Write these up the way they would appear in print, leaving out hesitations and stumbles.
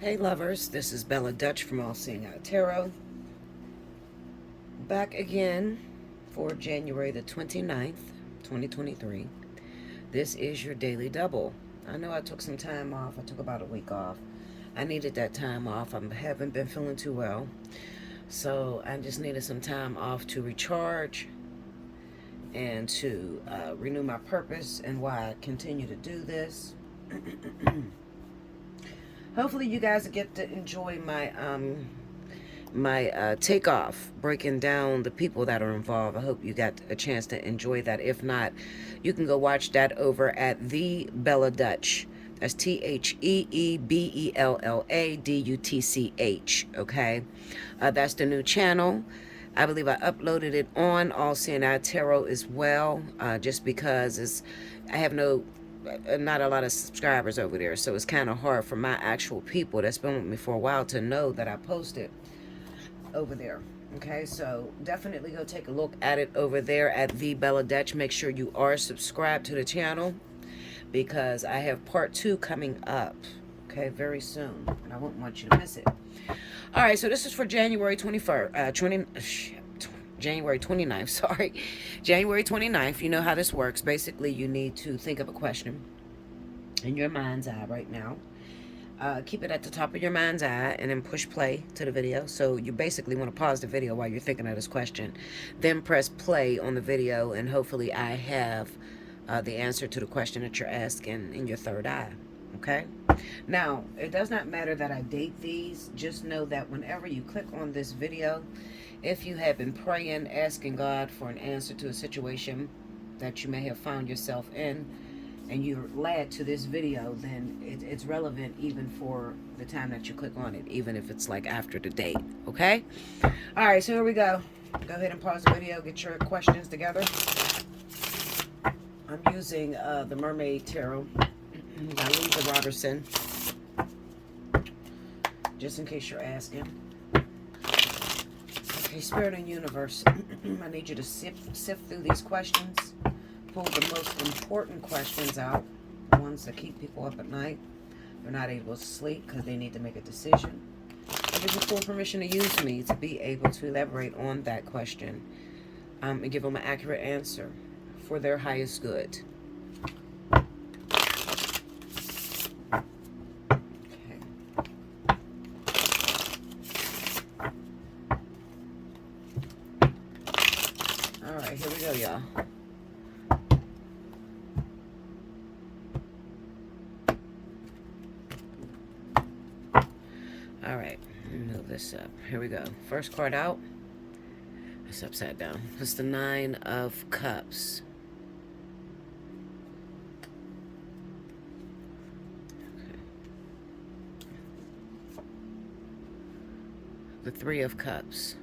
Hey lovers, this is Bella Dutch from Allseeingeyetarot. Back again for January the 29th, 2023. This is your daily double. I know I took some time off. I took about a week off. I needed that time off. I haven't been feeling too well. So I just needed some time off to recharge and to renew my purpose and why I continue to do this. Hopefully you guys get to enjoy my takeoff, breaking down the people that are involved. I hope you got a chance to enjoy that. If not, you can go watch that over at the Bella Dutch. That's TheeBellaDutch. Okay, that's the new channel. I believe I uploaded it on All Seeing Eye Tarot as well, just because I have not a lot of subscribers over there, so it's kind of hard for my actual people that's been with me for a while to know that I posted over there. Okay, so definitely go take a look at it over there at the Bella Dutch. Make sure you are subscribed to the channel because I have part 2 coming up, okay, very soon, and I wouldn't want you to miss it. All right, so this is for January 21st, January 29th, sorry. January 29th, you know how this works. Basically, you need to think of a question in your mind's eye right now. Keep it at the top of your mind's eye and then push play to the video. So you basically want to pause the video while you're thinking of this question. Then press play on the video and hopefully I have the answer to the question that you're asking in your third eye. Okay? Now, it does not matter that I date these. Just know that whenever you click on this video, if you have been praying, asking God for an answer to a situation that you may have found yourself in, and you're led to this video, then it's relevant even for the time that you click on it, even if it's like after the date, okay? All right, so here we go. Go ahead and pause the video, get your questions together. I'm using the Mermaid Tarot. I leave the Robertson, just in case you're asking. Okay, Spirit and Universe, I need you to sift through these questions. Pull the most important questions out, the ones that keep people up at night. They're not able to sleep because they need to make a decision. I give you full permission to use me to be able to elaborate on that question and give them an accurate answer for their highest good. Okay. All right, here we go, y'all. All right, move this up. Here we go. First card out. It's upside down. It's the 9 of Cups. Okay. The 3 of Cups.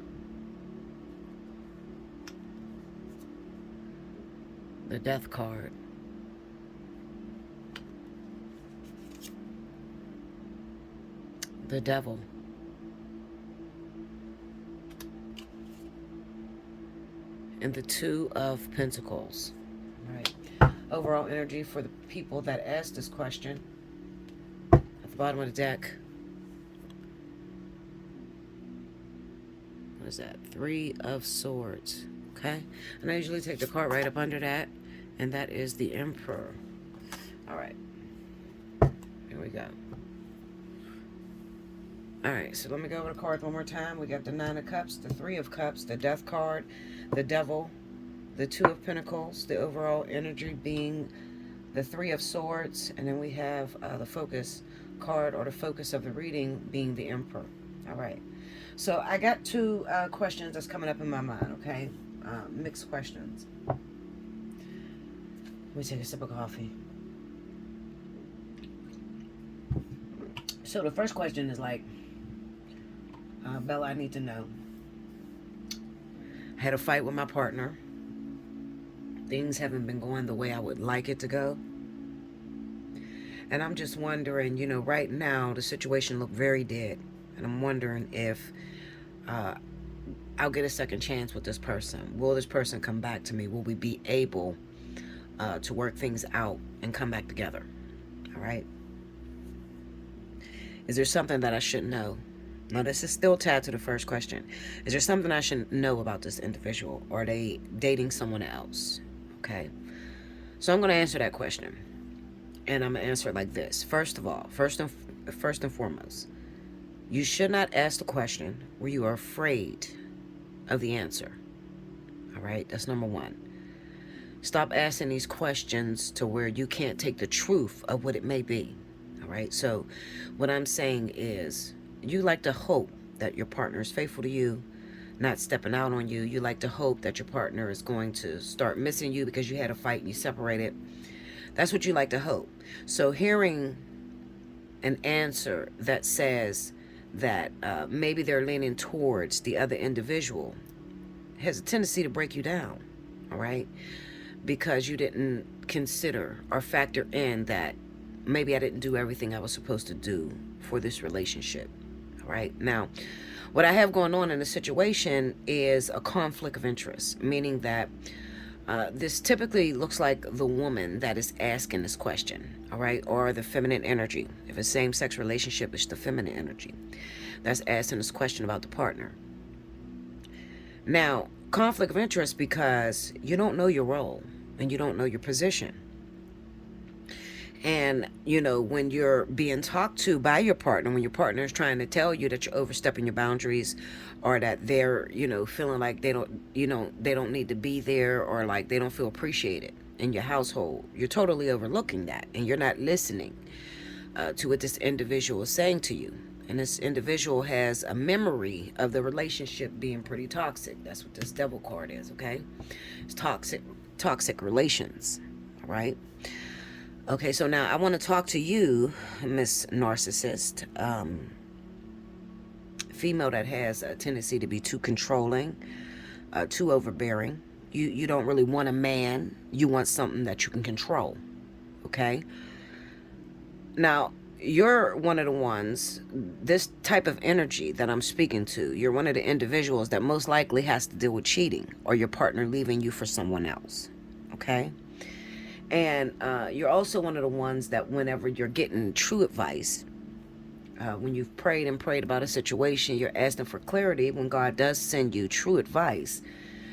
The Death card. The Devil. And the 2 of Pentacles. All right. Overall energy for the people that asked this question. At the bottom of the deck. What is that? 3 of Swords. Okay. And I usually take the card right up under that. And that is the Emperor. All right. Here we go. All right, so let me go over the cards one more time. We got the 9 of Cups, the 3 of Cups, the Death card, the Devil, the 2 of Pentacles, the overall energy being the 3 of Swords, and then we have the focus card, or the focus of the reading being the Emperor. All right, so I got 2 questions that's coming up in my mind, okay? Mixed questions. Let me take a sip of coffee. So the first question is like, Bella, I need to know. I had a fight with my partner. Things haven't been going the way I would like it to go. And I'm just wondering, you know, right now the situation looks very dead. And I'm wondering if I'll get a second chance with this person. Will this person come back to me? Will we be able to work things out and come back together? All right. Is there something that I should know? Now, this is still tied to the first question. Is there something I should know about this individual? Or are they dating someone else? Okay. So I'm going to answer that question. And I'm going to answer it like this. First of all, first and foremost, you should not ask the question where you are afraid of the answer. All right? That's number one. Stop asking these questions to where you can't take the truth of what it may be. All right? So what I'm saying is, you like to hope that your partner is faithful to you, not stepping out on you. You like to hope that your partner is going to start missing you because you had a fight and you separated. That's what you like to hope. So hearing an answer that says that maybe they're leaning towards the other individual has a tendency to break you down, all right? Because you didn't consider or factor in that maybe I didn't do everything I was supposed to do for this relationship. All right. Now, what I have going on in the situation is a conflict of interest, meaning that this typically looks like the woman that is asking this question, all right, or the feminine energy. If it's same-sex relationship, it's the feminine energy that's asking this question about the partner. Now, conflict of interest because you don't know your role and you don't know your position. And, you know, when you're being talked to by your partner, when your partner is trying to tell you that you're overstepping your boundaries, or that they're, you know, feeling like they don't need to be there, or like they don't feel appreciated in your household, you're totally overlooking that. And you're not listening to what this individual is saying to you. And this individual has a memory of the relationship being pretty toxic. That's what this devil card is, okay? It's toxic relations, all right? Okay, so now I want to talk to you, Miss Narcissist, female that has a tendency to be too controlling, too overbearing. You don't really want a man. You want something that you can control, okay? Now, you're one of the ones, this type of energy that I'm speaking to, you're one of the individuals that most likely has to deal with cheating or your partner leaving you for someone else, okay? And you're also one of the ones that whenever you're getting true advice, when you've prayed about a situation, you're asking for clarity. When God does send you true advice,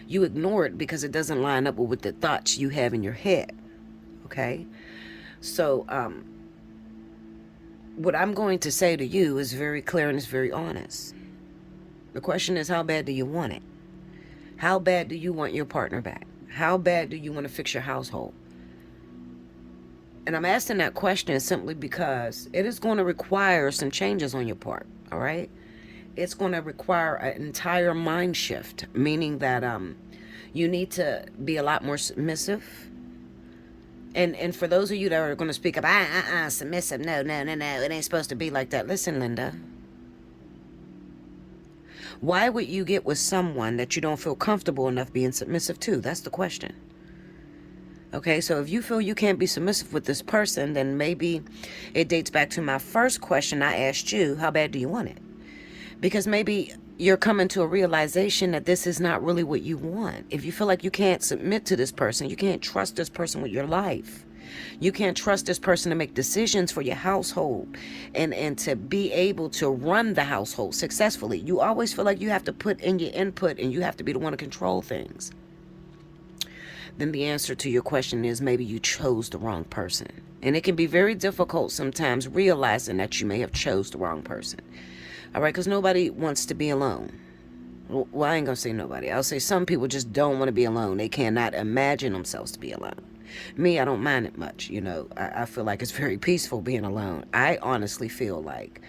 you ignore it because it doesn't line up with the thoughts you have in your head. Okay? So what I'm going to say to you is very clear and it's very honest. The question is, how bad do you want it? How bad do you want your partner back? How bad do you want to fix your household? And I'm asking that question simply because it is going to require some changes on your part, all right? It's going to require an entire mind shift, meaning that you need to be a lot more submissive. And for those of you that are going to speak up, submissive, no, it ain't supposed to be like that. Listen, Linda, why would you get with someone that you don't feel comfortable enough being submissive to? That's the question. Okay, so if you feel you can't be submissive with this person, then maybe it dates back to my first question I asked you, how bad do you want it? Because maybe you're coming to a realization that this is not really what you want. If you feel like you can't submit to this person, you can't trust this person with your life. You can't trust this person to make decisions for your household and to be able to run the household successfully. You always feel like you have to put in your input and you have to be the one to control things. Then the answer to your question is maybe you chose the wrong person. And it can be very difficult sometimes realizing that you may have chose the wrong person. All right, because nobody wants to be alone. Well, I ain't going to say nobody. I'll say some people just don't want to be alone. They cannot imagine themselves to be alone. Me, I don't mind it much. You know, I feel like it's very peaceful being alone. I honestly feel like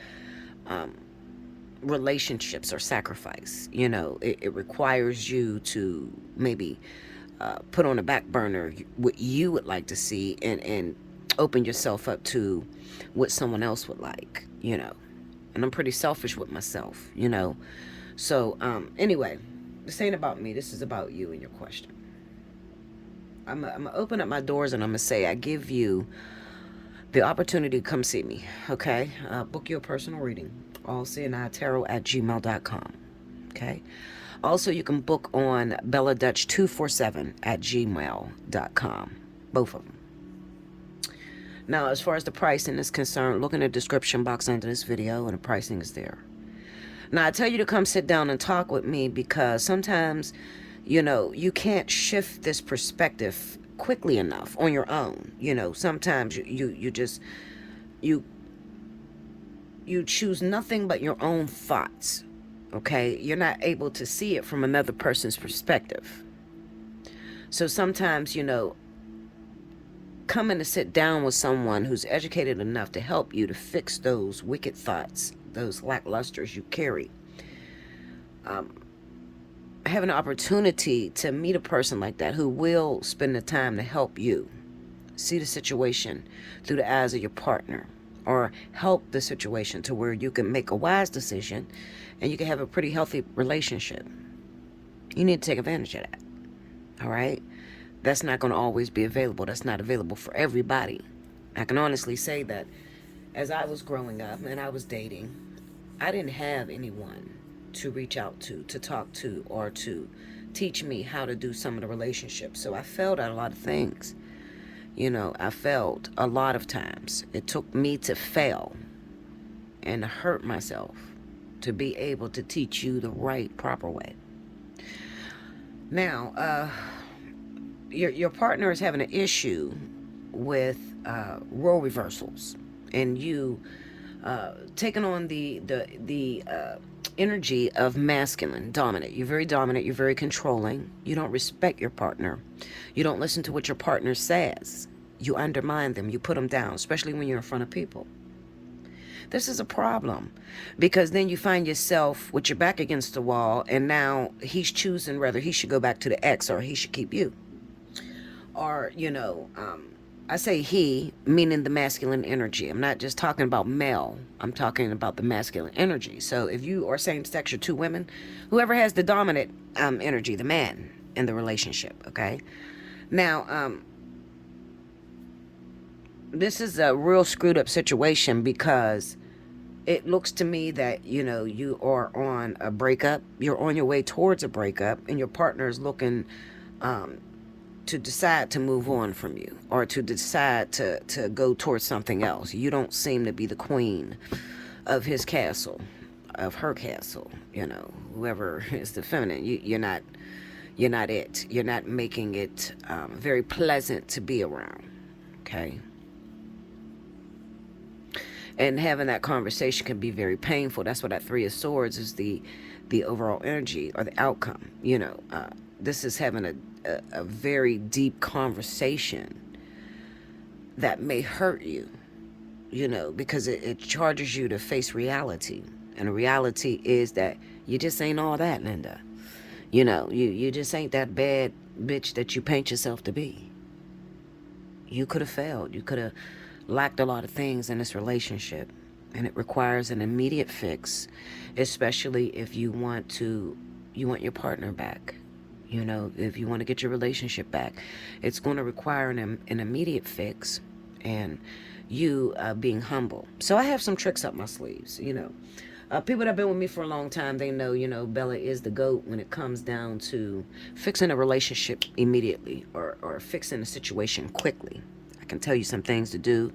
relationships are sacrifice. You know, it requires you to maybe put on a back burner what you would like to see and open yourself up to what someone else would like, you know. And I'm pretty selfish with myself, you know. So anyway, this ain't about me. This is about you and your question. I'm going to open up my doors and I'm going to say I give you the opportunity to come see me, okay? Book your personal reading, Allseeingeyetarot@gmail.com, okay? Also, you can book on BellaDutch247 at gmail.com. Both of them. Now, as far as the pricing is concerned, look in the description box under this video and the pricing is there. Now, I tell you to come sit down and talk with me because sometimes, you can't shift this perspective quickly enough on your own. Sometimes you just, you choose nothing but your own thoughts. Okay? You're not able to see it from another person's perspective. So sometimes, coming to sit down with someone who's educated enough to help you to fix those wicked thoughts, those lacklusters you carry. Have an opportunity to meet a person like that who will spend the time to help you see the situation through the eyes of your partner, or help the situation to where you can make a wise decision and you can have a pretty healthy relationship. You need to take advantage of that. All right? That's not going to always be available. That's not available for everybody. I can honestly say that as I was growing up and I was dating, I didn't have anyone to reach out to talk to, or to teach me how to do some of the relationships. So I failed at a lot of things. I failed a lot of times. It took me to fail and hurt myself to be able to teach you the right, proper way. Now, your partner is having an issue with role reversals, and you taking on the energy of masculine, dominant. You're very dominant. You're very controlling. You don't respect your partner. You don't listen to what your partner says. You undermine them. You put them down, especially when you're in front of people. This is a problem, because then you find yourself with your back against the wall, and now he's choosing whether he should go back to the ex or he should keep you. Or, I say he, meaning the masculine energy. I'm not just talking about male. I'm talking about the masculine energy. So if you are same sex, you're two women, whoever has the dominant energy, the man in the relationship, okay? Now, this is a real screwed up situation, because it looks to me that, you are on a breakup. You're on your way towards a breakup, and your partner is looking to decide to move on from you, or to decide to go towards something else. You don't seem to be the queen of his castle, of her castle, whoever is the feminine. You're not it. You're not making it very pleasant to be around, okay? And having that conversation can be very painful. That's what that Three of Swords is, the overall energy or the outcome. This is having a very deep conversation that may hurt you, because it charges you to face reality. And the reality is that you just ain't all that, Linda. You just ain't that bad bitch that you paint yourself to be. You could have failed. You could have lacked a lot of things in this relationship, and it requires an immediate fix, especially if you want your partner back. If you want to get your relationship back, it's going to require an immediate fix, and you being humble. So I have some tricks up my sleeves. People that have been with me for a long time, they know, Bella is the GOAT when it comes down to fixing a relationship immediately, or fixing a situation quickly. I can tell you some things to do,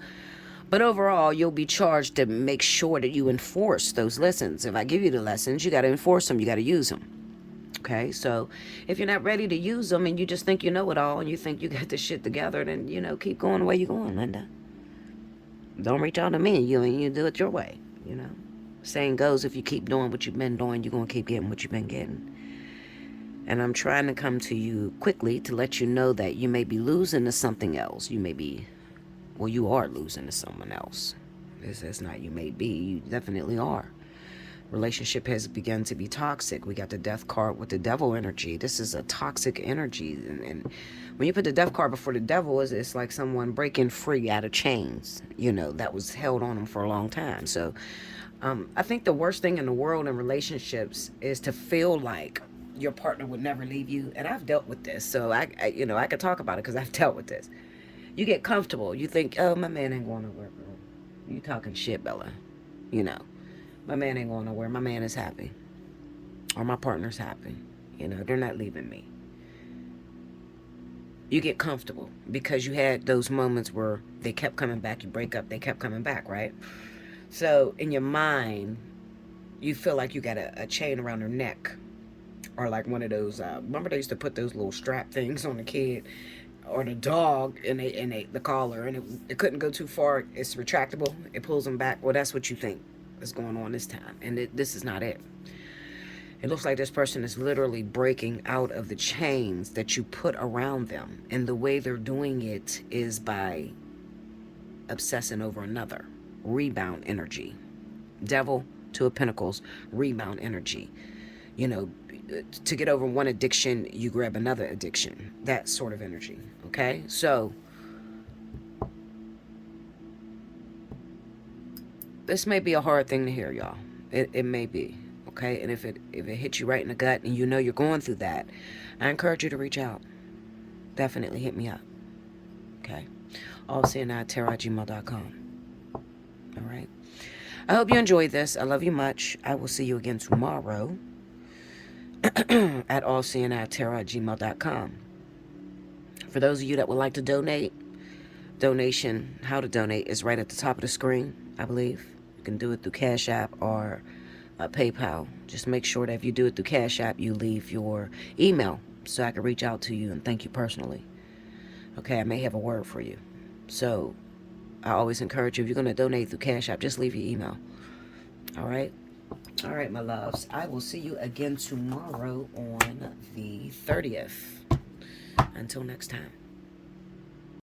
but overall, you'll be charged to make sure that you enforce those lessons. If I give you the lessons, you got to enforce them. You got to use them. Okay, so if you're not ready to use them, and you just think you know it all, and you think you got this shit together, then, keep going the way you're going, Linda. Don't reach out to me. You do it your way, Saying goes, if you keep doing what you've been doing, you're going to keep getting what you've been getting. And I'm trying to come to you quickly to let you know that you may be losing to something else. You are losing to someone else. It's not you may be, you definitely are. Relationship has begun to be toxic. We got the death card with the devil energy. This is a toxic energy. And when you put the death card before the devil, it's like someone breaking free out of chains, that was held on them for a long time. So I think the worst thing in the world in relationships is to feel like your partner would never leave you. And I've dealt with this. So I could talk about it because I've dealt with this. You get comfortable. You think, oh, my man ain't going nowhere, bro. You talking shit, Bella. My man ain't going nowhere. My man is happy. Or my partner's happy. They're not leaving me. you get comfortable because you had those moments where they kept coming back. You break up, they kept coming back, right? So in your mind, you feel like you got a chain around her neck, or like one of those. Remember they used to put those little strap things on the kid or the dog, and the collar, and it couldn't go too far. It's retractable. It pulls them back. Well, that's what you think is going on this time, and this is not it. It looks like this person is literally breaking out of the chains that you put around them, and the way they're doing it is by obsessing over another. Rebound energy. Devil, Two of Pentacles, rebound energy. You know, to get over one addiction, you grab another addiction. That sort of energy. Okay? So, this may be a hard thing to hear, y'all. It may be. Okay? And if it hits you right in the gut and you know you're going through that, I encourage you to reach out. Definitely hit me up. Okay? Allseeingeyetarot@gmail.com. All right? I hope you enjoyed this. I love you much. I will see you again tomorrow at allseeingeyetarot@gmail.com. For those of you that would like to donate, how to donate is right at the top of the screen, I believe. You can do it through Cash App or PayPal. Just make sure that if you do it through Cash App, you leave your email so I can reach out to you and thank you personally. Okay, I may have a word for you. So I always encourage you, if you're going to donate through Cash App, just leave your email. All right? All right, my loves. I will see you again tomorrow on the 30th. Until next time.